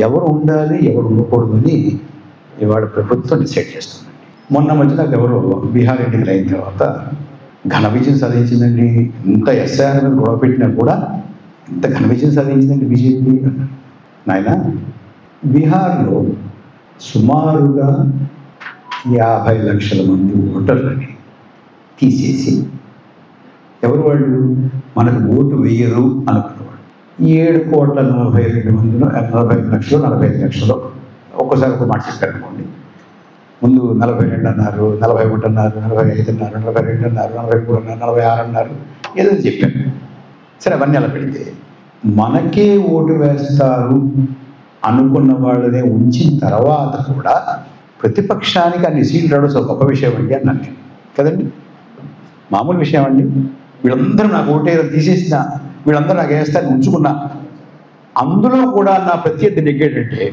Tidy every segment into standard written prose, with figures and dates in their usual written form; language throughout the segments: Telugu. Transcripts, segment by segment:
ఎవరు ఉండాలి ఎవరు ఉండకూడదు అని ఇవాళ ప్రభుత్వం డిసైడ్ చేస్తుంది. మొన్న మధ్య నాకు ఎవరు బీహార్ ఎన్నికలు అయిన తర్వాత ఘన విజయం సాధించిందండి, ఇంత ఎస్ఐఆర్ మీద గొడవ పెట్టినా కూడా ఇంత ఘన విజయం సాధించిందండి బీజేపీ. నాయన, బీహార్లో సుమారుగా 50 లక్షల మంది ఓటర్లని తీసేసి ఎవరు వాళ్ళు మనకు ఓటు వేయరు అనుకున్నవాడు 7,42 మందిలో 45 లక్షలు 45 లక్షలు ఒక్కసారి ఒక మాట చెప్పారు అనుకోండి. ముందు 42 అన్నారు, 41 అన్నారు, 45 అన్నారు, 42 అన్నారు, 43 అన్నారు, 46 అన్నారు, ఏదో చెప్పారు. సరే, అవన్నీ అలా పెడితే మనకే ఓటు వేస్తారు అనుకున్న వాళ్ళనే ఉంచిన తర్వాత కూడా ప్రతిపక్షానికి అన్ని సీట్లు రావడం ఒక గొప్ప విషయం అండి అన్నాను నేను కదండి. మామూలు విషయం అండి. వీళ్ళందరూ నాకు ఓటేరు తీసేసిన, వీళ్ళందరూ నాకు వేస్తారని ఉంచుకున్నా, అందులో కూడా నా ప్రత్యర్థి నెగ్గాడంటే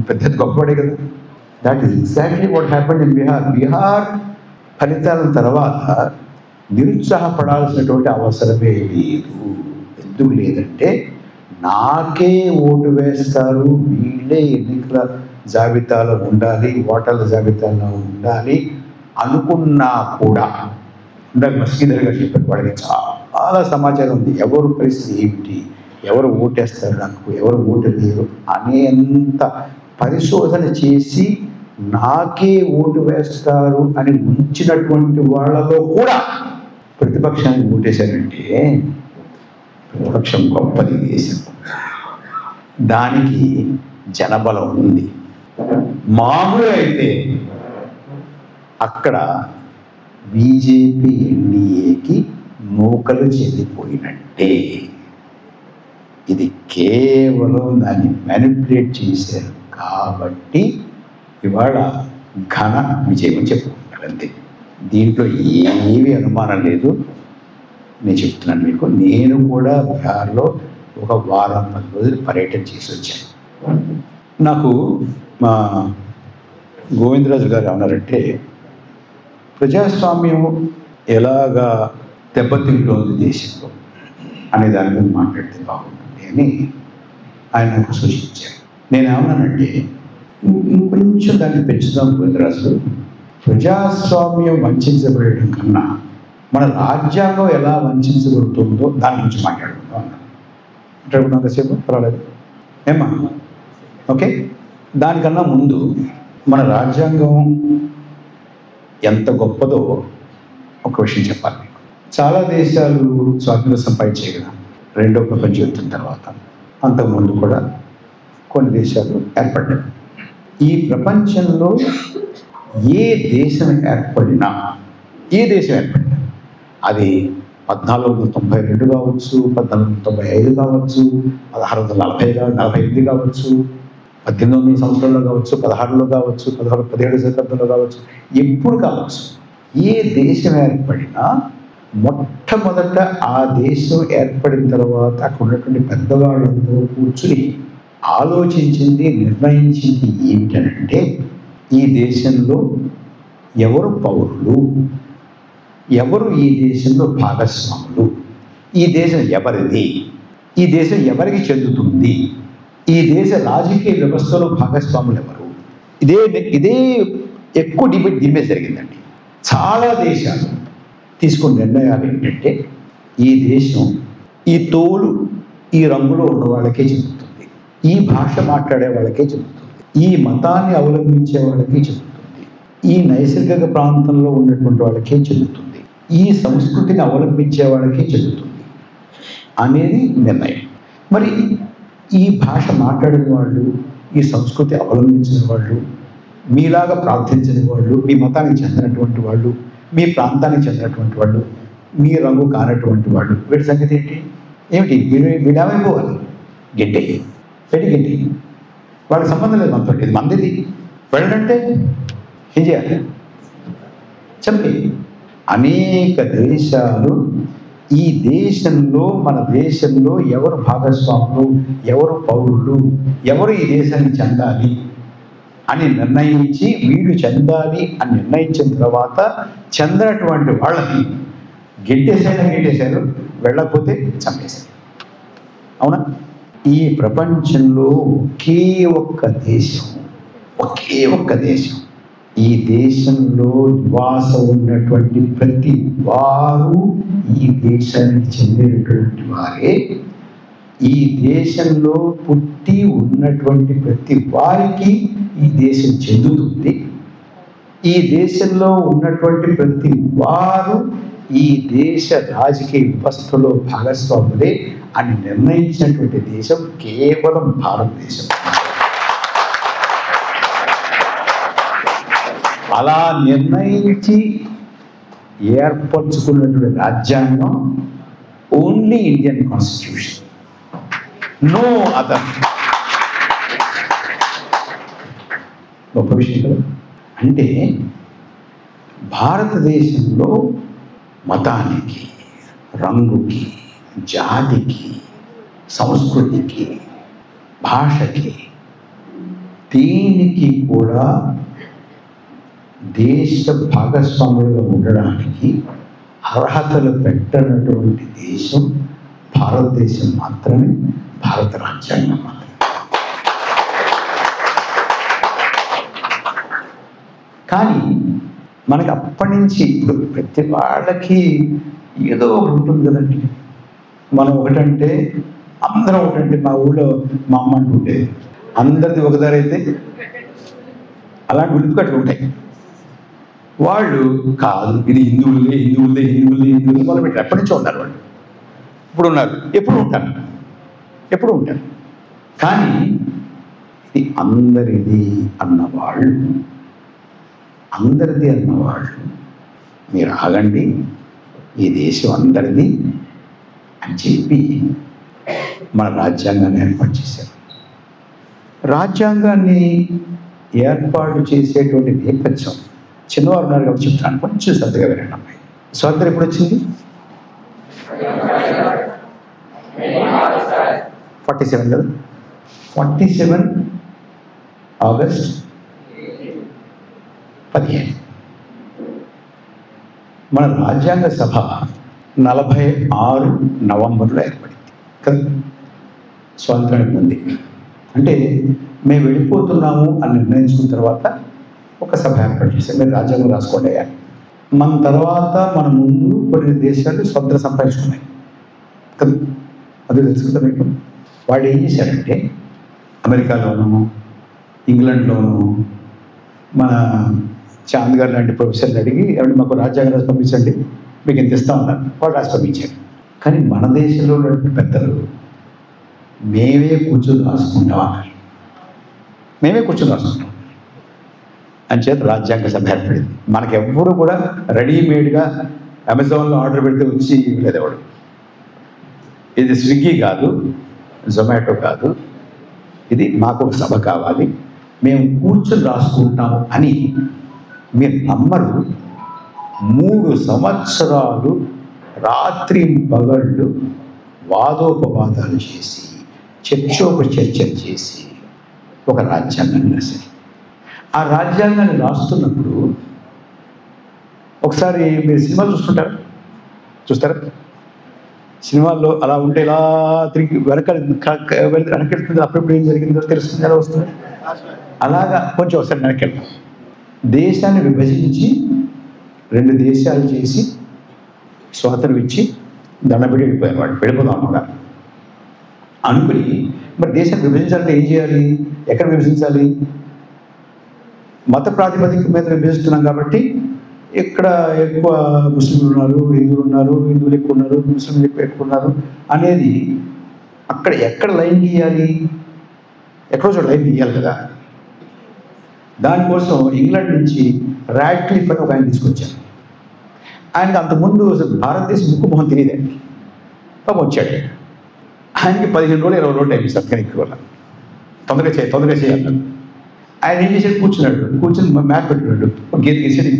ప్రత్యర్థి గొప్పవాడే కదా. That is exactly what happened in Bihar. Bihar ఫలితాల తర్వాత నిరుత్సాహపడాల్సినటువంటి అవసరమే లేదు. ఎందుకు లేదంటే నాకే ఓటు వేస్తారు, వీళ్ళే ఎన్నికల జాబితాలో ఉండాలి, ఓటర్ల జాబితాలో ఉండాలి అనుకున్నా కూడా ఇందాక శ్రీధర్ గారు చెప్పారు, వాళ్ళకి చాలా సమాచారం ఉంది. ఎవరు పరిస్థితి ఏమిటి, ఎవరు ఓటేస్తారు నాకు, ఎవరు ఓటు వేయరు అనేంత పరిశోధన చేసి నాకే ఓటు వేస్తారు అని ఉంచినటువంటి వాళ్ళలో కూడా ప్రతిపక్షానికి ఓటేశారంటే ప్రతిపక్షం గొప్పది దేశం. దానికి జనబలం ఉంది. మామూలు అయితే అక్కడ బీజేపీ ఎన్డీఏకి నూకలు చెల్లిపోయినట్టే. ఇది కేవలం దాన్ని మ్యానిపులేట్ చేశారు కాబట్టి ఇవాళ ఘన విజయం అని చెప్పుకుంటారు అంతే. దీంట్లో ఏమీ అనుమానం లేదు. నేను చెప్తున్నాను మీకు, నేను కూడా బీహార్లో ఒక వారం 10 రోజులు పర్యటన చేసి వచ్చాను. నాకు మా గోవిందరాజు గారు ఏమన్నారంటే, ప్రజాస్వామ్యం ఎలాగా దెబ్బతింటోంది దేశంలో అనే దాని మీద మాట్లాడితే బాగుంటుంది అని ఆయన నాకు సూచించారు. నేనేమన్నానంటే, ఇంకొంచెం దాన్ని పెంచుదాం గోవిందరాజు, ప్రజాస్వామ్యం వంచబడడం కన్నా మన రాజ్యాంగం ఎలా వంచబడుతుందో దాని గురించి మాట్లాడుకుందాం అన్నాను. మాట్లాడుకున్నాం కాసేపు, పర్వాలేదు ఏమా? ఓకే. దానికన్నా ముందు మన రాజ్యాంగం ఎంత గొప్పదో ఒక విషయం చెప్పాలి మీకు. చాలా దేశాలు స్వాతంత్రం సంపాదించాయి కదా రెండో ప్రపంచ యుద్ధం తర్వాత. అంతకుముందు కూడా కొన్ని దేశాలు ఏర్పడ్డాయి. ఈ ప్రపంచంలో ఏ దేశం ఏర్పడినా అది 1492 కావచ్చు, 1495 కావచ్చు, 1645 కావచ్చు, 1800 సంవత్సరంలో కావచ్చు, 16లో కావచ్చు, 17 శతాబ్దంలో కావచ్చు, ఎప్పుడు కావచ్చు, ఏ దేశం ఏర్పడినా మొట్టమొదట ఆ దేశం ఏర్పడిన తర్వాత అక్కడ ఉన్నటువంటి పెద్దవాళ్ళందరూ కూర్చుని ఆలోచించింది, నిర్ణయించింది ఏమిటనంటే, ఈ దేశంలో ఎవరు పౌరులు, ఎవరు ఈ దేశంలో భాగస్వాములు, ఈ దేశం ఎవరిది, ఈ దేశం ఎవరికి చెందుతుంది, ఈ దేశ రాజకీయ వ్యవస్థలో భాగస్వాములు ఎవరు. ఇదే ఎక్కువ డిబేట్ దీని మీద జరిగిందండి. చాలా దేశాలు తీసుకున్న నిర్ణయాలు ఏంటంటే, ఈ దేశం ఈ తోలు ఈ రంగులో ఉన్న వాళ్ళకే చెందుతుంది, ఈ భాష మాట్లాడే వాళ్ళకే చెందుతుంది, ఈ మతాన్ని అవలంబించే వాళ్ళకే చెందుతుంది, ఈ నైసర్గిక ప్రాంతంలో ఉన్నటువంటి వాళ్ళకే చెందుతుంది, ఈ సంస్కృతిని అవలంబించే వాళ్ళకే చెందుతుంది అనేది నిర్ణయం. మరి ఈ భాష మాట్లాడిన వాళ్ళు, ఈ సంస్కృతి అవలంబించిన వాళ్ళు, మీలాగా ప్రార్థించిన వాళ్ళు, మీ మతానికి చెందినటువంటి వాళ్ళు, మీ ప్రాంతానికి చెందినటువంటి వాళ్ళు, మీ రంగు కానటువంటి వాళ్ళు, వీటి సంగతి ఏమిటి? వీడేమైపోవాలి? గెడ్డే గెడ్డి, వాళ్ళకి సంబంధం లేదు మనతో, ఇది మందిది. వెళ్ళడంటే ఏం చేయాలి? చెప్పి అనేక దేశాలు ఈ దేశంలో, మన దేశంలో ఎవరు భాగస్వాములు, ఎవరు పౌరులు, ఎవరు ఈ దేశానికి చెందాలి అని నిర్ణయించి, వీళ్ళు చెందాలి అని నిర్ణయించిన తర్వాత చెందినటువంటి వాళ్ళని గెట్టేశారు, వెళ్ళకపోతే చంపేశారు. అవునా? ఈ ప్రపంచంలో ఒకే ఒక్క దేశం, ఈ దేశంలో నివాసం ఉన్నటువంటి ప్రతి వారు ఈ దేశానికి చెందినటువంటి వారే. ఈ దేశంలో పుట్టి ఉన్నటువంటి ప్రతి వారికి ఈ దేశం చెందుతుంది. ఈ దేశంలో ఉన్నటువంటి ప్రతి వారు ఈ దేశ రాజకీయ వ్యవస్థలో భాగస్వాములే అని నిర్ణయించినటువంటి దేశం కేవలం భారతదేశం. అలా నిర్ణయించి ఏర్పరచుకున్నటువంటి రాజ్యాంగం only Indian constitution, no other. గొప్ప విషయం కదా. అంటే భారతదేశంలో మతానికి, రంగుకి, జాతికి, సంస్కృతికి, భాషకి దీనికి కూడా దేశ భాగస్వాములుగా ఉండడానికి అర్హతలు పెట్టనటువంటి దేశం భారతదేశం మాత్రమే, భారత రాజ్యాంగం మాత్రమే. కానీ మనకి అప్పటి నుంచి ఇప్పుడు ప్రతి వాళ్ళకి ఏదో ఒకటి ఉంటుంది కదండి. మనం ఒకటంటే అందరం ఒకటంటే, మా ఊళ్ళో మా అమ్మ అంటుంటే అందరిది ఒకదారి అయితే అలాంటి గుర్తుకట్లు ఉంటాయి. వాళ్ళు కాదు, ఇది హిందువులే మొదలుపెట్టి ఎప్పటి నుంచో ఉన్నారు వాళ్ళు. ఇప్పుడు ఉన్నారు, ఎప్పుడు ఉంటారు. కానీ ఇది అందరిది అన్నవాళ్ళు మీరు ఆగండి, ఈ దేశం అందరిది అని చెప్పి మన రాజ్యాంగాన్ని ఏర్పాటు చేశారు. రాజ్యాంగాన్ని ఏర్పాటు చేసేటువంటి నేపథ్యం చిన్నవారు ఉన్నారు కాబట్టి చెప్తాను, కొంచెం శ్రద్ధగా వినండి అమ్మాయి. స్వాతంత్రం ఎప్పుడు వచ్చింది? 47 కదా. 47 ఆగస్ట్ 15. మన రాజ్యాంగ సభ 46 నవంబర్లో ఏర్పడింది కదా, స్వాతంత్రానికి ముందు. అంటే మేము వెళ్ళిపోతున్నాము అని నిర్ణయించుకున్న తర్వాత ఒక సభ ఏర్పాటు చేశారు, మీరు రాజ్యాంగం రాసుకోండి అయ్యా. మన తర్వాత మన ముందు కొన్ని దేశాలు స్వతంత్రం సంపాదించుకున్నాయి కదా, అది తెలుసుకుంటా మీకు. వాళ్ళు ఏం చేశారంటే అమెరికాలోనూ ఇంగ్లాండ్లోనూ మన చాంద్ గారు లాంటి ప్రొఫెసర్ని అడిగి ఎవరి మాకు రాజ్యాంగం రాసి పంపించండి, మీకు ఎంత ఇస్తా ఉన్నారు. వాళ్ళు రాసి పంపించారు. కానీ మన దేశంలో ఉన్నటువంటి పెద్దలు మేమే కూర్చొని రాసుకుంటాం అన్నారు. అంచేత రాజ్యాంగ సభ ఏర్పడింది. మనకెవ్వరూ కూడా రెడీమేడ్గా అమెజాన్లో ఆర్డర్ పెడితే వచ్చి లేదు ఎవడు. ఇది స్విగ్గీ కాదు, జొమాటో కాదు, ఇది మాకు ఒక సభ కావాలి, మేము కూర్చొని రాసుకుంటాము అని మీరు నమ్మరు. 3 సంవత్సరాలు రాత్రి పగళ్ళు వాదోపవాదాలు చేసి చర్చలు చేసి ఒక రాజ్యాంగాన్ని రాశారు. ఆ రాజ్యాంగాన్ని రాస్తున్నప్పుడు ఒకసారి మీరు సినిమాలు చూస్తారా? సినిమాల్లో అలా ఉంటే ఇలా తిరిగి వెనకెళ్తుంది, అప్పుడప్పుడు ఏం జరిగిందో తెలుస్తుంది, ఎలా వస్తుంది. అలాగా కొంచెం ఒకసారి వెనకెళ్తాం. దేశాన్ని విభజించి 2 దేశాలు చేసి స్వాతంత్రం ఇచ్చి దండబెట్టి వెళ్ళిపోయారు. వాళ్ళు వెళ్ళిపోదాం అనుకున్నారు. అనుకుని మరి దేశాన్ని విభజించాలంటే ఏం చేయాలి, ఎక్కడ విభజించాలి? మత ప్రాతిపదిక మీద విభజిస్తున్నాం కాబట్టి ఇక్కడ ఎక్కువ ముస్లింలు ఉన్నారు, హిందువులు ఎక్కువ ఉన్నారు, ముస్లింలు ఎక్కువ ఉన్నారు అనేది అక్కడ ఎక్కడ లైన్ గీయాలి? ఎక్కడో చోట లైన్ గీయాలి కదా. దానికోసం ఇంగ్లాండ్ నుంచి రాడ్క్లిఫ్ అని ఒక ఆయన తీసుకొచ్చారు. ఆయనకి అంతకుముందు అసలు భారతదేశం ముక్కు మొహం తెలియదండి. పాపం వచ్చాడు. ఆయనకి 15 రోజులు 20 రోజులు అయింది సత్కనికి వల్ల. తొందరగా చేయాలి. ఆయన ఏం చేశాడు? కూర్చుని మ్యాప్ పెట్టుకున్నాడు. ఒక గీత గీసాడు,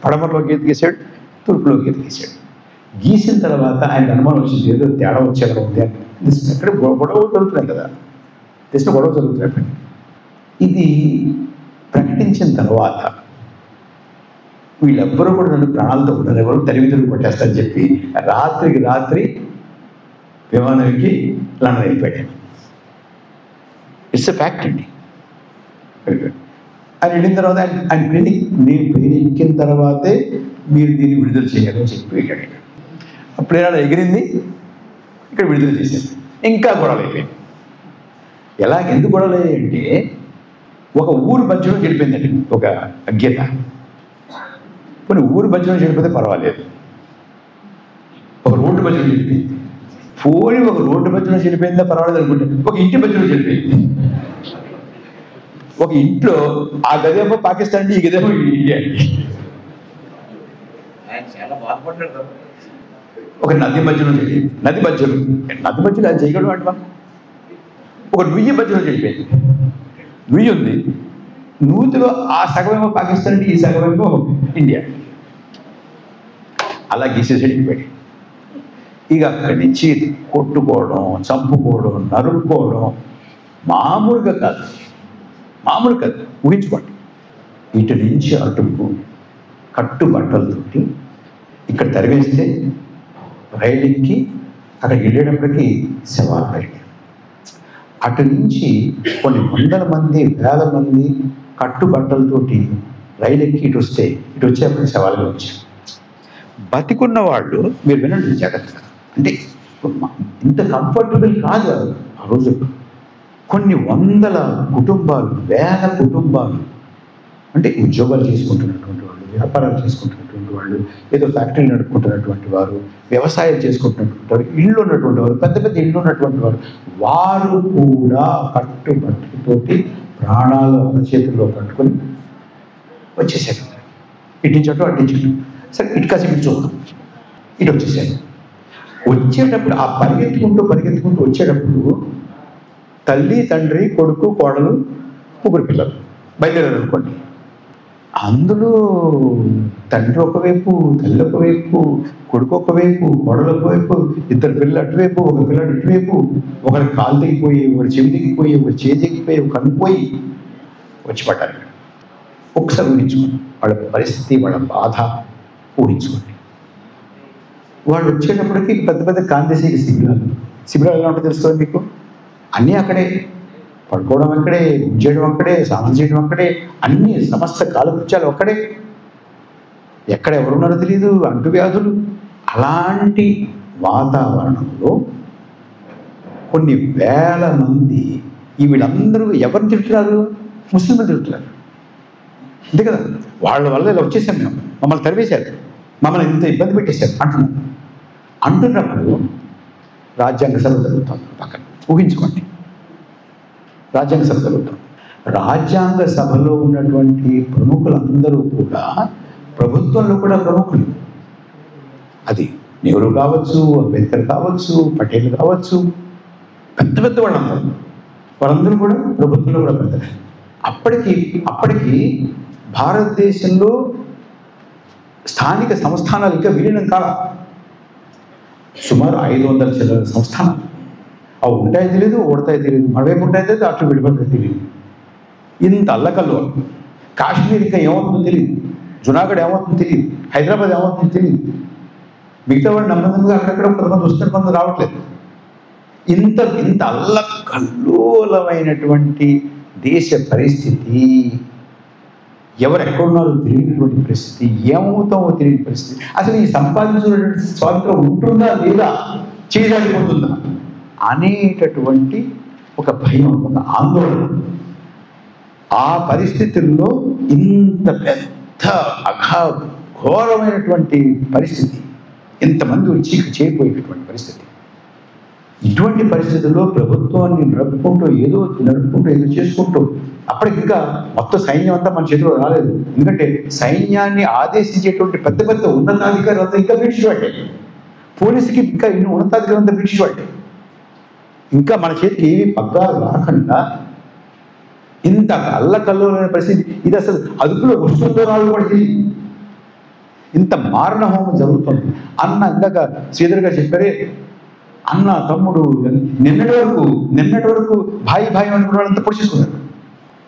పడమరలో గీత గీసాడు, తూర్పులో గీత గీసాడు. గీసిన తర్వాత ఆయన అనుమానం వచ్చింది, ఏదో తేడా వచ్చేలా ఉంది అని. ఎక్కడ గొడవ జరుగుతున్నాయి కదా, దేశంలో గొడవ జరుగుతున్నాయి. ఇది ప్రకటించిన తర్వాత వీళ్ళెవ్వరూ కూడా నన్ను ప్రాణాలతో ఉండరు, ఎవరు తరివితులు కొట్టేస్తారని చెప్పి రాత్రికి రాత్రి విమానానికి లండన్ వెళ్ళిపోయాను. ఇట్స్ ఎ ఫ్యాక్ట్ అండి. ఆయన వెళ్ళిన తర్వాత ఆయన ప్లేన్ ఎక్కిన తర్వాతే మీరు దీన్ని విడుదల చేయాలని చెప్పి వెళ్ళాడు. ఆ ప్లేన్ అలా ఎగిరింది, ఇక్కడ విడుదల చేశారు. ఇంకా గొడవలు అయిపోయింది. ఎందుకు గొడవలు అయ్యాయంటే ఒక ఊరు మధ్యలో చెడిపోయిందండి ఒక అజ్ఞత. కొన్ని ఊరు మధ్యలో చెడిపోతే పర్వాలేదు, ఒక రోడ్డు మధ్యలో చెడిపోయింది. పోనీ ఒక రోడ్డు మధ్యలో చెడిపోయిందా పర్వాలేదు అనుకుంటే ఒక ఇంటి మధ్యలో చెడిపోయింది. ఒక ఇంట్లో ఆ గదేమో పాకిస్తాన్ అండి, ఈ గదేమో ఇండియా అండి. ఒక నది మధ్యలో చెడిపోయింది. నది మధ్యలో అది చేయగలడు అంటే మనం. ఒక నుయ్యి మధ్యలో చెడిపోయింది. నుయ్యి ఉంది, నూతిలో ఆ సగమేమో పాకిస్తాన్ అండి, ఈ సగమేమో ఇండియా. అలా గీసేసి వెళ్ళిపోయాడు. ఇక అక్కడి నుంచి కొట్టుకోవడం, చంపుకోవడం, నరుక్కోవడం మామూలుగా కాదు. ఊహించుకోండి. ఇటు నుంచి అటుకు కట్టుబట్టలతోటి ఇక్కడ తరివేస్తే రైలు ఎక్కి అక్కడికి వెళ్ళేటప్పటికీ శవాలు రైలు. అటు నుంచి కొన్ని వందల మంది, వేల మంది కట్టుబట్టలతోటి రైలు ఎక్కి ఇటు వచ్చేప్పటికి శవాలుగా వచ్చారు. బతికున్న వాళ్ళు మీరు వినండి జాగ్రత్తగా. అంటే ఇంత కంఫర్టబుల్ కాదు ఆ రోజు. కొన్ని వందల కుటుంబాలు, వేల కుటుంబాలు, అంటే ఉద్యోగాలు చేసుకుంటున్నటువంటి వాళ్ళు, వ్యాపారాలు చేసుకుంటున్నటువంటి వాళ్ళు, ఏదో ఫ్యాక్టరీలు నడుపుకుంటున్నటువంటి వారు, వ్యవసాయం చేసుకుంటున్నటువంటి వారు, ఇళ్ళు ఉన్నటువంటి వారు, పెద్ద పెద్ద ఇళ్ళు ఉన్నటువంటి వారు, వారు కూడా కట్టుబట్టుతోటి ప్రాణాలు అరచేతుల్లో పట్టుకొని వచ్చేసారు. ఇట్టించట్టు అట్టించట్టు. సరే ఇటు కాసి ఇటు చూద్దాం. ఇటు వచ్చేసారు. వచ్చేటప్పుడు ఆ పరిగెత్తుకుంటూ వచ్చేటప్పుడు తల్లి, తండ్రి, కొడుకు, కోడలు, 3 పిల్లలు బయలుదేరారు అనుకోండి. అందులో తండ్రి ఒకవైపు, తల్లి ఒకవైపు, కొడుకు ఒకవైపు, కోడలు ఒకవైపు, 2 పిల్లలు అటువైపు, ఒక పిల్లడు ఇటువైపు, ఒకరి కాలు తెగిపోయి, ఒకరి చెవి తెగిపోయి, ఒకరి చేయి తెగిపోయి, ఒక కనుపోయి వచ్చి పడ్డారు. ఒకసారి ఊహించుకోండి వాళ్ళ పరిస్థితి, వాళ్ళ బాధ ఊహించుకోండి. వాళ్ళు వచ్చేటప్పటికి పెద్ద పెద్ద కాంతిశీల శిబిరాలు ఎలా ఉంటుందో తెలుసుకోండి మీకు. అన్నీ అక్కడే, పడుకోవడం అక్కడే, చేయడం అక్కడే, స్నానం చేయడం అక్కడే, అన్నీ సమస్త కాలకృత్యాలు అక్కడే. ఎక్కడ ఎవరున్నారో తెలియదు, అంటువ్యాధులు. అలాంటి వాతావరణంలో కొన్ని వేల మంది వీళ్ళందరూ ఎవరిని తిడుతున్నారు? ముస్లింలు తిడుతున్నారు. అంతే కదా, వాళ్ళ వల్ల ఇలా వచ్చేసాం మేము, మమ్మల్ని తరివేశారు, మమ్మల్ని ఇంత ఇబ్బంది పెట్టేశారు అంటున్నప్పుడు రాజ్యాంగ సభ జరుగుతుంది పక్కన. ఊహించుకోండి, రాజ్యాంగ సభ జరుగుతుంది. రాజ్యాంగ సభలో ఉన్నటువంటి ప్రముఖులందరూ కూడా ప్రభుత్వంలో కూడా ప్రముఖులు. అది నెహ్రూ కావచ్చు, అంబేద్కర్ కావచ్చు, పటేల్ కావచ్చు, పెద్ద పెద్ద వాళ్ళందరూ కూడా ప్రభుత్వంలో కూడా పెద్ద. అప్పటికి భారతదేశంలో స్థానిక సంస్థానాలు ఇంకా విలీనం కాల. సుమారు 500 చిల్లర సంస్థానాలు. అవి ఉంటాయో తెలియదు, ఓడతాయో తెలియదు, మడవైపు ఉంటాయో తెలియదు, అట్లు విడిపడతాయో తెలియదు. ఇంత అల్లకల్లో. కాశ్మీర్ ఇంకా ఏమవుతుందో తెలియదు, జునాగఢ్ ఏమవుతుందో తెలియదు, హైదరాబాద్ ఏమవుతుందో తెలియదు. మిగతా వాళ్ళు నమ్మకంగా అక్కడక్కడ కొంతమంది వస్తున్నారు, కొంతమంది రావట్లేదు. ఇంత అల్లకల్లోలమైనటువంటి దేశ పరిస్థితి, ఎవరు ఎక్కడున్నారో తెలియనటువంటి పరిస్థితి, ఏమవుతామో తెలియని పరిస్థితి. అసలు ఈ సంపాదించినటువంటి స్వాతంత్రం ఉంటుందా లేదా, చేయడానికి అనేటటువంటి ఒక భయం, ఒక ఆందోళన. ఆ పరిస్థితుల్లో ఇంత పెద్ద ఘోరమైనటువంటి పరిస్థితి, ఇంతమంది వచ్చి చేరిపోయేటటువంటి పరిస్థితి. ఇటువంటి పరిస్థితుల్లో ప్రభుత్వాన్ని నడుపుకుంటూ ఏదో చేసుకుంటూ అప్పటికి ఇంకా మొత్తం సైన్యం అంతా మన చేతిలో రాలేదు. ఎందుకంటే సైన్యాన్ని ఆదేశించేటువంటి పెద్ద పెద్ద ఉన్నతాధికారులు అంతా ఇంకా బ్రిటిష్ వాడే, పోలీసుకి ఇంకా ఇన్ని ఉన్నతాధికారులు అంతా బ్రిటిష్ వాడే. ఇంకా మన చేతికి ఏమి పగ్గాలు రాకుండా ఇంత అల్లకల్లోలైన పరిస్థితి. ఇది అసలు అదుపులో వస్తుందో రాళ్ళు కూడా తెలియదు. ఇంత మారణ హోమం జరుగుతుంది. ఇందాక శ్రీధర్ గారు చెప్పారే, అన్న తమ్ముడు నిన్నటి వరకు భాయి అనుకున్న వాళ్ళంతా పొడిచేసుకున్నారు.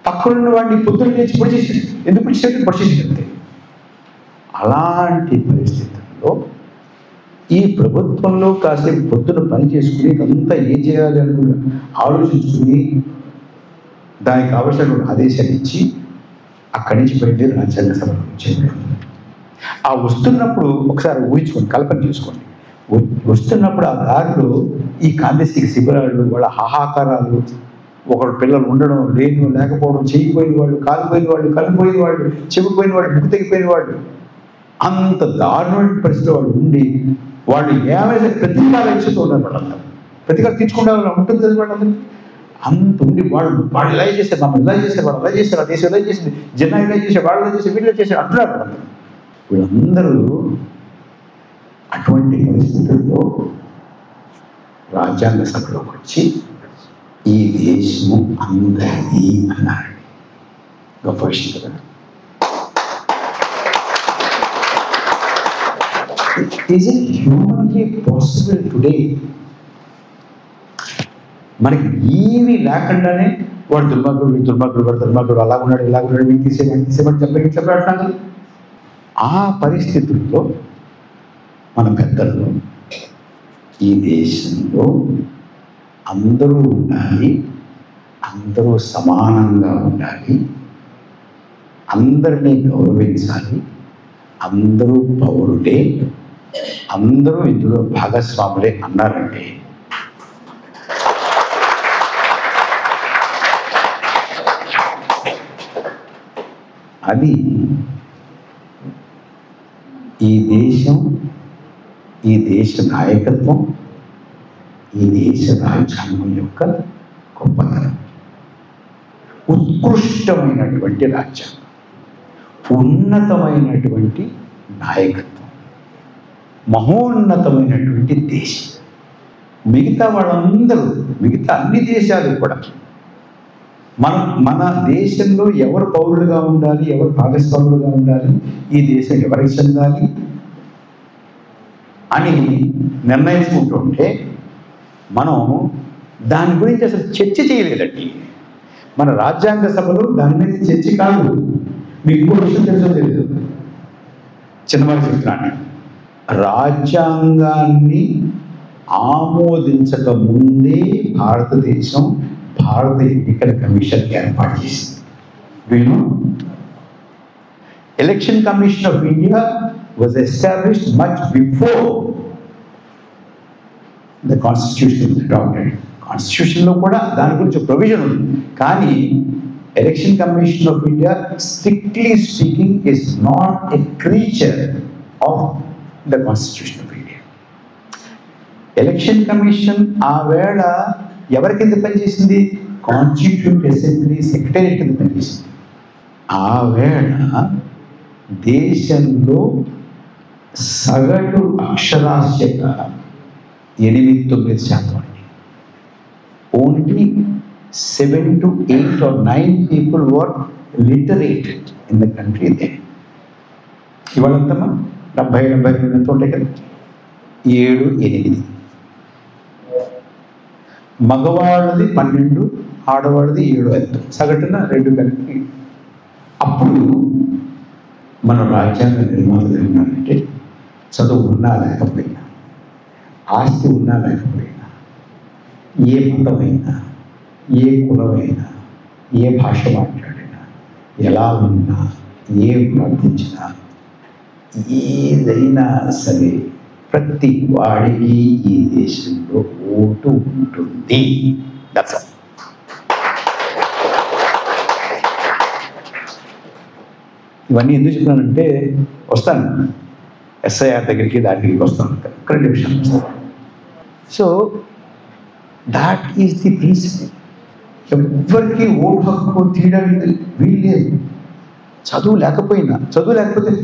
పక్కనున్న వాడిని పొద్దున్న లేచి పొడిచేసి ఎందుకు పొడిచేసి. అలాంటి పరిస్థితుల్లో ఈ ప్రభుత్వంలో కాసేపు పొద్దున పని చేసుకుని అంతా ఏం చేయాలి అనుకుని ఆలోచించుకుని దానికి కావలసిన ఆదేశాలు ఇచ్చి అక్కడి నుంచి బయలుదేరి రాజ్యాంగ సభలో వచ్చేవాడు. ఆ వస్తున్నప్పుడు ఒకసారి ఊహించుకోండి, కల్పన చేసుకోండి. వస్తున్నప్పుడు ఆ దారిలో ఈ కాందేశిక శిబిరాలు, వాళ్ళ హాహాకారాలు, ఒకడు పిల్లలు ఉండడం, లేకపోవడం, చేయిపోయిన వాళ్ళు, కాలిపోయిన వాళ్ళు, కలిపోయిన వాళ్ళు, చెవిపోయిన వాళ్ళు, ముక్కు తెగిపోయిన వాళ్ళు, అంత దారుణమైన పరిస్థితి వాళ్ళు ఉండి వాళ్ళు ఏమైనా ప్రతికారం ఇచ్చుతూ ఉన్నారు. వాళ్ళందరూ ప్రతికారం తీర్చుకుంటే ఉంటుంది కదా వాళ్ళందరికీ. అంత ఉండి వాళ్ళు ఇలా చేశారు, మమ్మల్ని ఇలా చేశారు, వాళ్ళు అలా చేశారు, ఆ దేశం ఇలా చేసింది, జనా ఇలా చేశారు, వాళ్ళు ఇలా చేశారు, వీళ్ళు చేశారు అంటున్నారు వాళ్ళందరూ. వీళ్ళందరూ అటువంటి పరిస్థితుల్లో రాజ్యాంగ సభలోకి వచ్చి ఈ దేశము అందరిది అన్నారండి. గొప్ప విషయం కదా. Is it humanly possible today? మనకి ఏమీ లేకుండానే వాడు దుర్మార్గుడు, వీడు దుర్మార్గుడు, వాడు దుర్మార్గుడు, అలా ఉన్నాడు, ఇలా ఉన్నాడు, వీడు తీసేమని చెప్పాడు. ఆ పరిస్థితుల్లో మన పెద్దలు ఈ దేశంలో అందరూ ఉండాలి, అందరూ సమానంగా ఉండాలి, అందరినీ గౌరవించాలి, అందరూ పౌరులే, అందరూ ఇందులో భాగస్వాములే అన్నారంటే అది ఈ దేశం, ఈ దేశ నాయకత్వం, ఈ దేశ రాజ్యాంగం యొక్క గొప్పతనం. ఉత్కృష్టమైనటువంటి రాజ్యాంగం, ఉన్నతమైనటువంటి నాయకత్వం, మహోన్నతమైనటువంటి దేశం. మిగతా వాళ్ళందరూ, మిగతా అన్ని దేశాలు కూడా మన దేశంలో ఎవరు పౌరులుగా ఉండాలి, ఎవరు భాగస్వాములుగా ఉండాలి, ఈ దేశం ఎవరికి చెందాలి అని నిర్ణయించుకుంటుంటే మనం దాని గురించి అసలు చర్చ చేయలేదండి. మన రాజ్యాంగ సభలో దాని మీద చర్చ కాదు. మీకు ఇంకో విషయం తెలుసో తెలియదు, చిన్నవారు చెప్తున్నాను. రాజ్యాంగాన్ని ఆమోదించక ముందే భారతదేశం భారత ఎన్నికల కమిషన్ ఏర్పాటు చేసింది. Election commission of India was established much before the constitution was adopted. కాన్స్టిట్యూషన్లో కూడా దాని గురించి ప్రొవిజన్ ఉంది. కానీ election commission of India strictly speaking is not a creature of the constitution of India. Election commission ఆ వేళ ఎవరి కింద పనిచేసింది? కాన్స్టిట్యూట్ అసెంబ్లీ సెక్రటరీ కింద పనిచేసింది. ఆ వేళ దేశంలో సగటు అక్షరాస్యత 8-9%. Only 7 to 8 or 9 people were literate in the country then. ఇవాళంతమా 70-72 ఎంత ఉంటాయి కదా, 7-8. మగవాళ్ళది 12, ఆడవాళ్ళది 7 సగటున 2 కలిపి. అప్పుడు మన రాజ్యాంగ నిర్మాతలు ఏమన్నారంటే, చదువు ఉన్నా లేకపోయినా, ఆస్తి ఉన్నా లేకపోయినా, ఏ మతమైనా, ఏ కులమైనా, ఏ భాష మాట్లాడినా, ఎలా ఉన్నా, ఏ ప్రార్థించినా, ఏదైనా సరే ప్రతి వాడికి ఈ దేశంలో ఓటు ఉంటుంది. That's all. ఇవన్నీ ఎందుకు చెప్తున్నానంటే, వస్తాను ఎస్ఐఆర్ దగ్గరికి, దానికి వస్తాను, కరెంట్ విషయం వస్తాను. So that is the principle. ఎవరికి ఓటు హక్కు తీయడానికి వీలు లేదు. చదువు లేకపోతే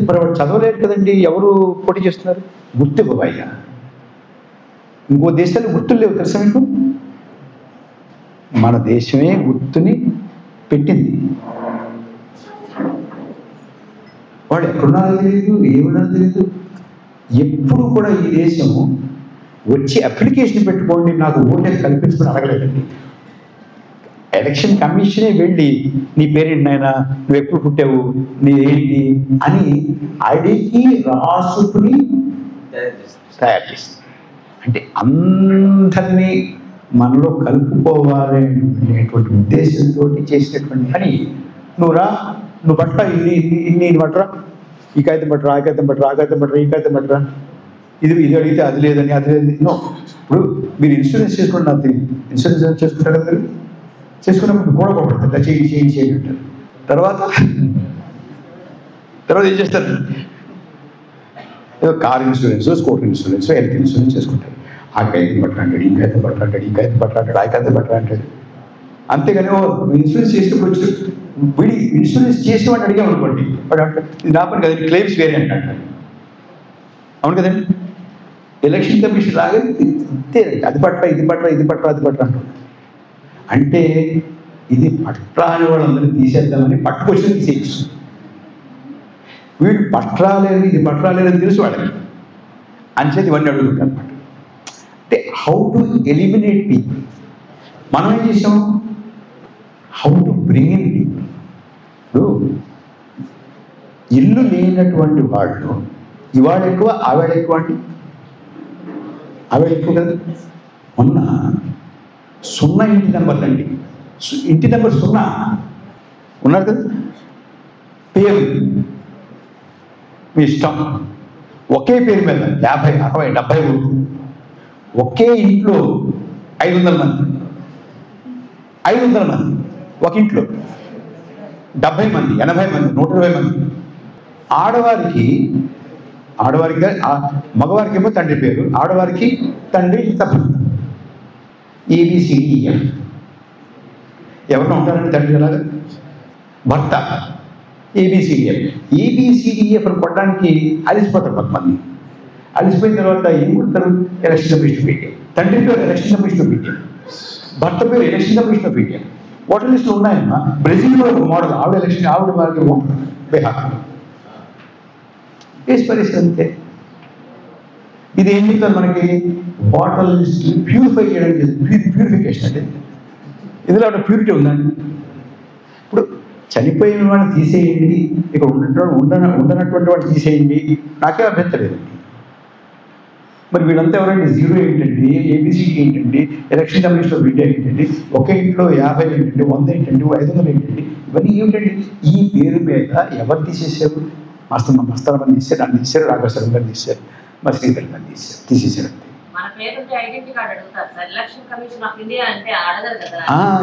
మరి వాడు చదవలేదు కదండి, ఎవరు పోటీ చేస్తున్నారు? గుర్తు ఇవ్వయ్యా. ఇంకో దేశాలు గుర్తులు లేవు తెలుసా మీకు? మన దేశమే గుర్తుని పెట్టింది. వాడు ఎక్కడున్నారో తెలియదు, ఏమున్నారో తెలియదు. ఎప్పుడు కూడా ఈ దేశం వచ్చి అప్లికేషన్ పెట్టుకోండి నాకు ఓటు కల్పించుకుని అడగలేదండి. ఎలక్షన్ కమిషనే వెళ్ళి నీ పేరేంటి నాయనా, నువ్వు ఎప్పుడు పుట్టావు, నీ ఏంటి అని అడిగి రాసుకుని తయారు చేస్తుంది. అంటే అందరినీ మనలో కలుపుకోవాలి అనేటువంటి ఉద్దేశంతో చేసినటువంటి పని. నువ్వు పట్ల ఇన్ని పట్టరా, ఈ కాగితం పట్టరా, ఆ కాగితం పట్టరా, ఆ కాగితం పట్టరా, ఈ కాగితం పట్టరా, ఇది అడిగితే అది లేదని అది లేదు. నో, ఇప్పుడు మీరు ఇన్సూరెన్స్ చేసుకోండి, నాకు తెలియదు. ఇన్సూరెన్స్ చేసుకుంటారు కదా, చేసుకున్నప్పుడు కూడా పడుతుంది, చేయండి అంటారు. తర్వాత ఏం చేస్తారు? ఏదో car insurance, scooter insurance, health insurance చేసుకుంటారు. ఆ కాగితం పట్టరా అంటాడు, ఈ కాగితం పట్టరా అంటాడు, ఈ కాగితం పట్టరా అంటాడు, ఆ కాగితం పట్టరా అంటాడు. అంతేగాని ఇన్సూరెన్స్ చేసినప్పుడు వచ్చి వీడి ఇన్సూరెన్స్ చేసిన వాడిని అడిగామనుకోండి, వాడు అంటాడు ఇది నా పని కదండి, క్లెయిమ్స్ వేరే అంటాడు. అవును కదండి? ఎలక్షన్ కమిషన్ లాగా ఇంతేనండి, అది పట్ల ఇది పట్ల అంటాడు. అంటే ఇది పట్ల అని వాళ్ళందరినీ తీసేద్దామని పట్టుకొచ్చి తీసేయచ్చు. వీడు పట్రాలేదు, ఇది పట్రాలేదని తెలుసు వాళ్ళకి, అంచేది ఇవన్నీ అడుగుతుంటారు అనమాట. అంటే హౌ టు ఎలిమినేట్ పీపుల్. మనం ఏం చేసాం? How to bring in people. ఇప్పుడు ఇల్లు లేనటువంటి వాళ్ళు ఇవాళ ఎక్కువ, ఆవిడ ఎక్కువ అండి. ఆవిడ ఎక్కువ కదా. మొన్న 0 ఇంటి నెంబర్లు అండి, ఇంటి నెంబర్ 0 ఉన్నారు కదా. పేరు మీ ఇష్టం, ఒకే పేరు మీద 50, 60, 70 ఊరు, ఒకే ఇంట్లో 500 మంది, 500 మంది ఒక ఇంట్లో, 70 మంది, 80 మంది, 120 మంది. ఆడవారికి మగవారికి ఏమో తండ్రి పేరు, ఆడవారికి తండ్రి తప్ప ABCDEF. ఎవరినో ఉంటారండి తండ్రి అలాగా, భర్త ABCDEF అని కొట్టడానికి అలిసిపోతారు కొంతమంది. అలిసిపోయిన తర్వాత ఏం కొడతారు? ఎలక్షన్ కమిషన్ పెట్టారు. తండ్రి పేరు ఎలక్షన్ కమిషన్ పెట్టారు, భర్త పేరు ఎలక్షన్ కమిషన్ పెట్టారు. ఓటర్ లిస్టులు ఉన్నాయమ్మా. బ్రెజిల్లో ఒక మోడల్, ఆవిడ ఎలక్షన్, ఆవిడ వారికి బీహార్ వేసి పరిస్థితి అంతే. ఇది ఏం చెప్తారు మనకి? ఓటర్ లిస్ట్ ప్యూరిఫై చేయడం, ప్యూరిఫికేషన్ అంటే ఇందులో ఒక ప్యూరిటీ ఉందండి. ఇప్పుడు చనిపోయిన వాడిని తీసేయండి, ఇక్కడ ఉండనటువంటి వాడిని తీసేయండి, నాకే అభ్యంతరం లేదండి. మరి వీళ్ళంతా ఎవరండి? 0 ఏంటండి, ABCD ఏంటండి, ఎలక్షన్ కమిషన్ ఆఫ్ ఇండియా ఏంటండి, ఒకే ఇంట్లో 50 ఏంటండి, 100 ఏంటండి, 500 ఏంటండి, ఇవన్నీ ఏమిటండి? ఈ పేరు మీద ఎవరు తీసేసారు? మస్తాన్ మంది తీశారు, నన్ను తీశారు, రాఘవేశ్వరం గారు తీశారు, మా శ్రీధర్ గారు తీసేసారు.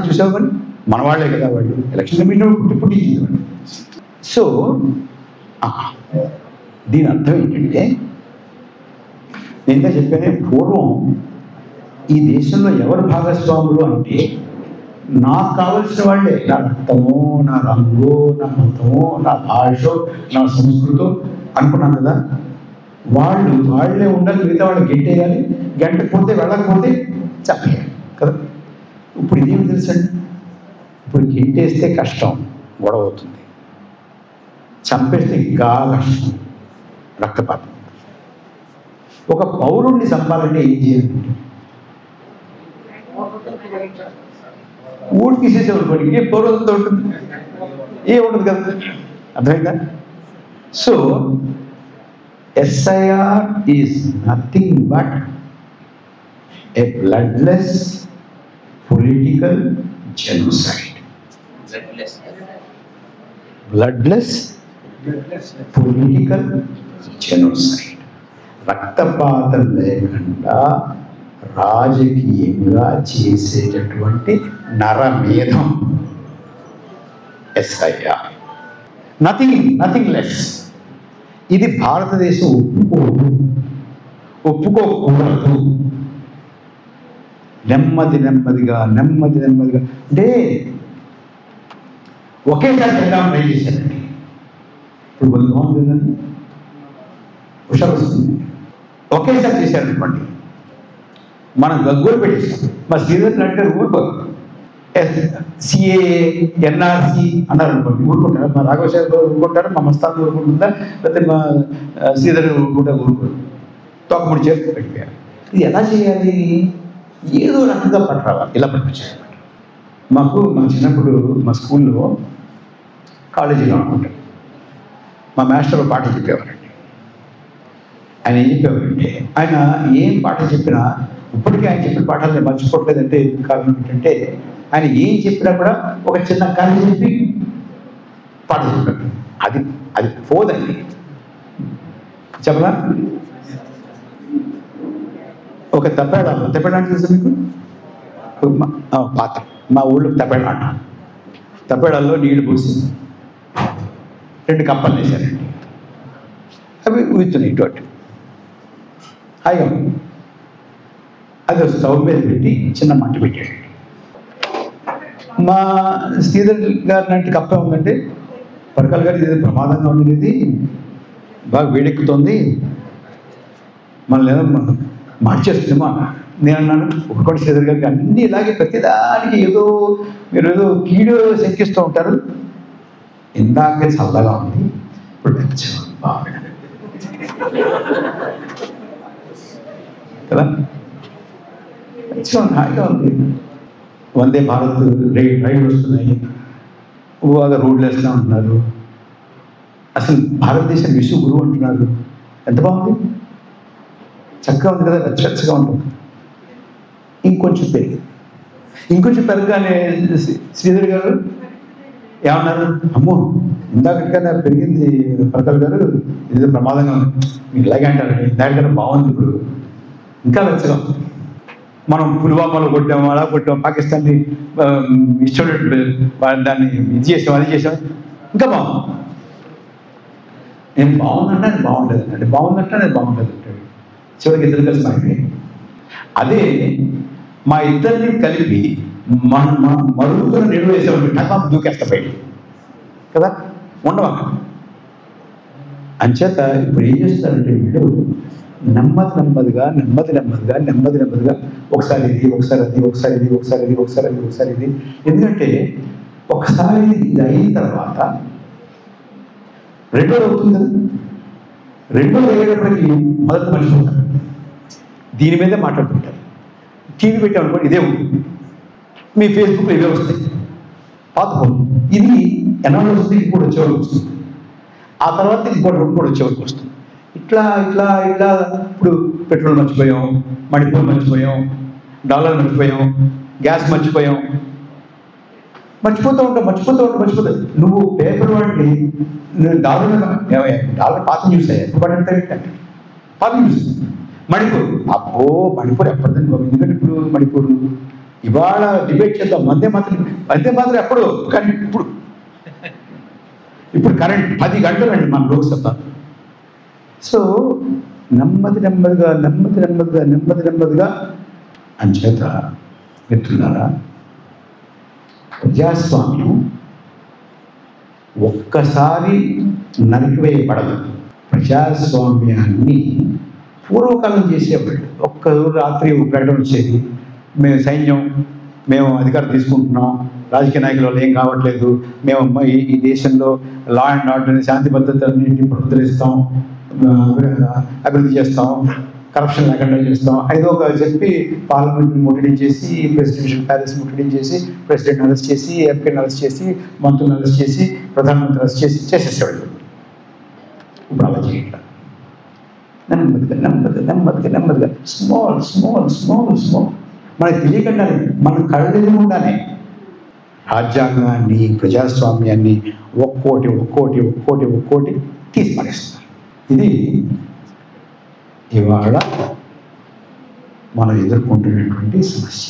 చూసావు మరి, మన వాళ్ళే కదా వాళ్ళు, ఎలక్షన్ కమిషన్ పుట్టించింది వాళ్ళు. సో దీని అర్థం ఏంటంటే, నేను చెప్పానే పూర్వం ఈ దేశంలో ఎవరు భాగస్వాములు అంటే నాకు కావలసిన వాళ్ళే. నా రక్తమో, నా రంగు, నా మతమో, నా భాష, నా సంస్కృతం అనుకున్నాను కదా. వాళ్ళే ఉండాలి, మిగతా వాళ్ళు గెంటేయాలి, గంటకపోతే వెళ్ళకపోతే చెప్పేయాలి కదా. ఇప్పుడు ఇదేమి తెలుసండి? ఇప్పుడు గెంటేస్తే కష్టం, గొడవ అవుతుంది. చంపేస్తే ఇంకా కష్టం, రక్తపాతం. ఒక పౌరుణ్ణి చంపాలంటే ఏం చేయాలి? ఊరు తీసేసేవాడు, ఏ పౌరులతో ఉంటుంది? ఏ ఉండదు కదా. అర్థమైందా? So SIR is nothing but a bloodless political genocide. Bloodless political genocide. రక్తపాతం లేకుండా రాజకీయంగా చేసేటటువంటి నరమేధం SIR. Nothing less. ఇది భారతదేశం ఒప్పుకోకూడదు. నెమ్మదిగా అంటే ఒకేసారి చేద్దాం ట్రై చేశారండి. ఇప్పుడు కొంత బాగుంటుందండి, హుషారు వస్తుంది. ఒకేసారి చేశారనుకోండి, మనం గగ్గోలు పెట్టేసాం. మా శ్రీధర్ అంటే ఊరుకోరు. CAA, NRC అన్నారు అనుకోండి, ఊరుకుంటారు. మా రాఘవేశ్వర ఊరుకుంటారు, మా మస్తాన్ ఊరుకుంటుందా, లేకపోతే మా శ్రీధర్ ఊరుకోరు. తోకముడి చేతి పెట్టిపోయారు. ఇది ఎలా చేయాలి? ఏదో రకంగా పట్టరావాలి, ఇలా పట్టుకొచ్చారనమాట. మా చిన్నప్పుడు మా స్కూల్లో, కాలేజీలో అనుకుంటారు, మా మాస్టర్ పాట చెప్పేవారండి. ఆయన ఏం చెప్పేవారంటే, ఆయన ఏం పాట చెప్పినా ఇప్పటికీ ఆయన చెప్పిన పాఠాలు నేను మర్చిపోవట్లేదంటే కారణం ఏంటంటే ఆయన ఏం చెప్పినా కూడా ఒక చిన్న కథ చెప్పి పాట చెప్పాడు. అది అది పోదండి. చెప్పరా? ఒక తప్పేడ అంటే తెలుసు మీకు? పాత మా ఊళ్ళో తప్పేడ అంట. తప్పేడాల్లో నీళ్లు పోసి 2 కప్పలు వేశారండి. అవి ఊగుతున్నాయి ఇటు. హాయిగా అది స్టవ్ మీద పెట్టి చిన్న మంట పెట్టాడు. మా శ్రీధర్ గారి లాంటి కప్ప ఉందంటే, పరకాల గారు ఇది ప్రమాదంగా ఉంది, ఇది బాగా వేడెక్కుతుంది, మనల్ని ఏదో మార్చేస్తుందేమో. నేను అన్నాను, ఒకటి శ్రీధర్ గారికి అన్నీ ఇలాగే ప్రతిదానికి ఏదో మీరు ఏదో కీడు శంకిస్తూ ఉంటారు. ఇందాకే చల్లగా ఉంది, ఇప్పుడు బాగా కదా, హాయిగా ఉంది. వందే భారత్ రైలు వస్తున్నాయి, బాగా రోడ్లు వేస్తూ ఉంటున్నారు. అసలు భారతదేశం విశ్వ గురువు అంటున్నారు. ఎంత బాగుంది, చక్కగా ఉంది కదా, వెచ్చగా ఉంటుంది. ఇంకొంచెం పెరగగానే శ్రీధర్ గారు ఏమన్నారు, అమ్మో ఇందాకటికన్నా పెరిగింది పరకాల గారు, ఇది ప్రమాదంగా ఉంది. మీరు ఇలాగే అంటారు, ఇందాకన్నా బాగుంది, ఇప్పుడు ఇంకా వెచ్చగా ఉంది. మనం పుల్వామాలో కొట్టాము, అలా కొట్టాము, పాకిస్తాన్ని ఇష్టపడే దాన్ని ఇది చేసాం, అది చేసాం, ఇంకా బాగుంది. నేను బాగుందంటే అది బాగుండదు అంటే, బాగుందంటే నేను బాగుండదు అంటాడు. చివరికి ఇద్దరు కలిసి మాకి అదే మా ఇద్దరిని కలిపి మరుగుతున్న నిలువ వేసేవాళ్ళు టకా దూకేస్తా బయట కదా, ఉండవా. అంచేత ఇప్పుడు ఏం చేస్తారంటే వీళ్ళు నెమ్మదిగా ఒకసారి ఇది, ఒకసారి అది, ఒకసారి ఇది, ఒకసారి ఇది, ఒకసారి అది, ఒకసారి ఇది. ఎందుకంటే ఒకసారి ఇది అయిన తర్వాత రెండోది అవుతుంది కదా, రెండోది అయ్యేటప్పటికి మొదటి మనిషి ఉంటారు, దీని మీదే మాట్లాడుతుంటారు. టీవీ పెట్టామనుకోండి ఇదే ఉంటుంది, మీ ఫేస్బుక్లో ఇవే వస్తాయి, పాత ఫోన్ ఇది ఎన్నాళ్ళు వస్తుంది, ఇప్పుడు వచ్చేవరకు వస్తుంది, ఆ తర్వాత ఇంకోటి కూడా వచ్చేవరకు వస్తుంది. ఇట్లా ఇప్పుడు పెట్రోల్ మర్చిపోయాం, మణిపూర్ మర్చిపోయాం, డాలర్ మర్చిపోయాం, గ్యాస్ మర్చిపోతూ ఉంటావు. నువ్వు పేపర్ వాడికి డాలర్ పాత న్యూస్ అయ్యా, ఎప్పుడు పడంటే పాత న్యూస్. మణిపూర్, అబ్బో మణిపూర్ ఎప్పటిదని బాబు, ఎందుకంటే ఇప్పుడు మణిపూర్ ఇవాళ డిబేట్ చేద్దాం, వందే మాత్రం ఎప్పుడు, కానీ ఇప్పుడు కరెంట్ 10 గంటలు అండి మన లోక్సభ. సో నెమ్మదిగా అంచేత మిత్రులారా, ప్రజాస్వామ్యం ఒక్కసారి నరికివేయబడదు. ప్రజాస్వామ్యాన్ని పూర్వకాలం చేసేవాళ్ళు. ఒక్క రాత్రి ప్రకటన వచ్చేది, మేము అధికారం తీసుకుంటున్నాం, రాజకీయ నాయకుల వల్ల ఏం కావట్లేదు, మేము ఈ దేశంలో లా అండ్ ఆర్డర్ని, శాంతి భద్రతలన్నింటినీ పునరుద్ధరిస్తాం, అభివృద్ధి చేస్తాం, కరప్షన్ లేకుండా చేస్తాం, ఏదో చెప్పి పార్లమెంట్ని ముట్టడించేసి, ప్రెసిడెన్షియల్ ప్యాలెస్ ముట్టడించేసి, ప్రెసిడెంట్ని అరెస్ట్ చేసి, ఎంపీని అరెస్ట్ చేసి, మంత్రులను అరెస్ట్ చేసి, ప్రధానమంత్రి అరెస్ట్ చేసి చేసేసేవాళ్ళు. ఇప్పుడు అలా చేయట్లా. నెమ్మదిగా స్మాల్ మనకి తెలియకుండానే, మన కళ్ళు ఎదురుగుండానే రాజ్యాంగాన్ని, ప్రజాస్వామ్యాన్ని ఒక్కోటి తీసి పడేస్తున్నారు. ఇది ఇవాళ మనం ఎదుర్కొంటున్నటువంటి సమస్య.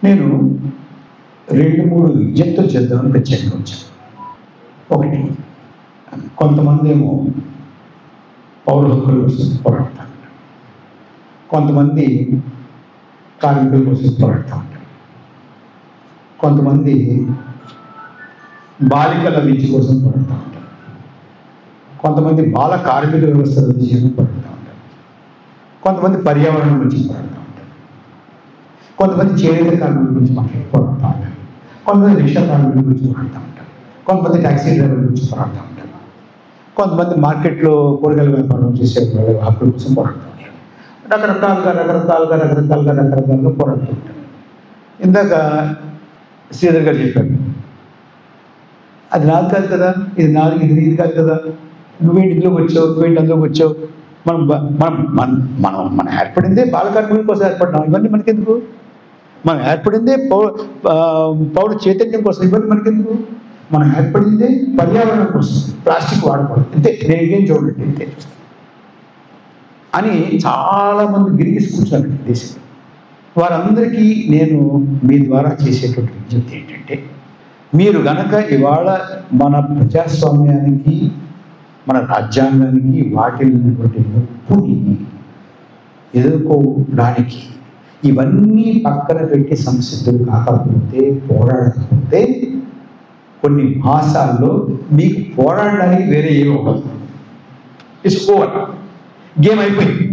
నేను 2-3 విజ్ఞప్తులు చేద్దామని ప్రత్యేకంగా వచ్చాను. ఒకటి, కొంతమంది ఏమో పౌర హక్కుల కోసం పోరాడతారు, కొంతమంది కార్మికుల కోసం పోరాడుతూ ఉంటారు, కొంతమంది బాలికల విద్య కోసం పోరాడుతూ ఉంటారు, కొంతమంది బాల కార్మిక వ్యవస్థ రద్దు చేయడం పోరాడుతూ ఉంటారు, కొంతమంది పర్యావరణం గురించి పోరాడుతూ ఉంటారు, కొంతమంది చేనేత కార్మికుల గురించి పోరాడుతూ ఉంటారు, కొంతమంది రిక్షా కార్మికుల గురించి పోరాడుతూ ఉంటారు, కొంతమంది ట్యాక్సీ డ్రైవర్ల గురించి పోరాడుతూ ఉంటారు, కొంతమంది మార్కెట్లో కూరగాయల వ్యాపారం చేసే వాళ్ళ హక్కుల కోసం పోరాడుతూ ఉంటారు. రకరకాలుగా పోరాడుతూ ఉంటారు. ఇందాక శ్రీధర్ గారు చెప్పారు, అది నాది కాదు కదా, ఇది నాది, ఇది కాదు కదా, నువ్వేంటి ఇందులోకి వచ్చావు, నువ్వేంటి అందులోకి వచ్చావు, మనం మనం మన మనం మనం ఏర్పడిందే బాల కార్మికుల కోసం ఏర్పడినాం. ఇవన్నీ మనకెందుకు? మనం ఏర్పడిందే పౌర చైతన్యం కోసం. ఇవన్నీ మనకెందుకు? మనం ఏర్పడిందే పర్యావరణం కోసం. ప్లాస్టిక్ వాడకూడదు, ఇంతే. నేను ఇంకేం చూడండి, ఇంతే అని చాలామంది గిరిగిసి కూర్చోండి దేశం. వారందరికీ నేను మీ ద్వారా చేసేటువంటి విజ్ఞప్తి ఏంటంటే, మీరు గనక ఇవాళ మన ప్రజాస్వామ్యానికి, మన రాజ్యాంగానికి వాటిల్లినటువంటి నొప్పుని ఎదుర్కోవడానికి ఇవన్నీ పక్కన పెట్టి సంసిద్ధులు కాకపోతే, పోరాడకపోతే, కొన్ని మాసాల్లో మీకు పోరాడడానికి వేరే ఏమి ఉండదు. It's over. గేమ్ అయిపోయింది.